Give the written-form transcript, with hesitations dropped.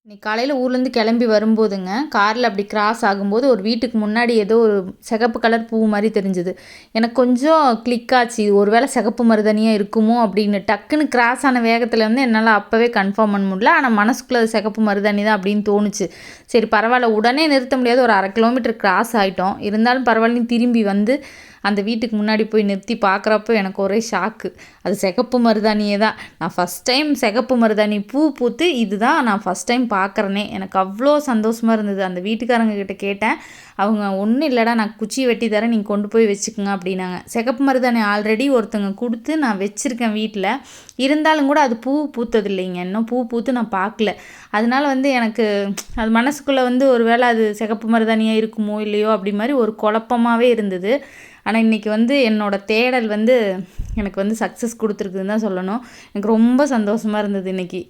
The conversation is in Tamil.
இன்னைக்கு காலையில் ஊர்லேருந்து கிளம்பி வரும்போதுங்க காரில் அப்படி கிராஸ் ஆகும்போது ஒரு வீட்டுக்கு முன்னாடி ஏதோ ஒரு சிகப்பு கலர் பூ மாதிரி தெரிஞ்சுது. எனக்கு கொஞ்சம் கிளிக் ஆச்சு, ஒரு வேளை சிகப்பு மருதாணியாக இருக்குமோ அப்படின்னு. டக்குன்னு கிராஸ் ஆன வேகத்தில் வந்து என்னால் அப்போவே கன்ஃபார்ம் பண்ண முடியல. ஆனால் மனசுக்குள்ளே அது சிகப்பு மருதாணி தான் அப்படின்னு தோணுச்சு. சரி பரவாயில்ல, உடனே நிறுத்த முடியாது, ஒரு 1/2 கிலோமீட்டர் கிராஸ் ஆகிட்டோம். இருந்தாலும் பரவாயில்லன்னு திரும்பி வந்து அந்த வீட்டுக்கு முன்னாடி போய் நிறுத்தி பார்க்குறப்போ எனக்கு ஒரே ஷாக்கு. அது சிகப்பு மருதாணியே தான். நான் ஃபஸ்ட் டைம் சிகப்பு மருதாணி பூ பூத்து இதுதான் நான் ஃபஸ்ட் டைம் பார்க்குறேனே. எனக்கு அவ்வளோ சந்தோஷமாக இருந்தது. அந்த வீட்டுக்காரங்க கிட்ட கேட்டேன். அவங்க ஒன்றும் இல்லைடா, நான் குச்சி வெட்டி தரேன், நீங்கள் கொண்டு போய் வச்சுக்கோங்க அப்படின்னாங்க. சிகப்பு மருதாணி ஆல்ரெடி ஒருத்தங்க கொடுத்து நான் வச்சுருக்கேன் வீட்டில். இருந்தாலும் கூட அது பூ பூத்தது இல்லைங்க. இன்னும் பூ பூத்து நான் பார்க்கல. அதனால வந்து எனக்கு அது மனசுக்குள்ளே வந்து ஒரு வேளை அது சிகப்பு மருதாணியாக இருக்குமோ இல்லையோ அப்படி மாதிரி ஒரு குழப்பமாகவே இருந்தது. ஆனால் இன்றைக்கி வந்து என்னோடய தேடல் வந்து எனக்கு வந்து சக்ஸஸ் கொடுத்துருக்குதுன்னு தான் சொல்லணும். எனக்கு ரொம்ப சந்தோஷமாக இருந்தது இன்றைக்கி.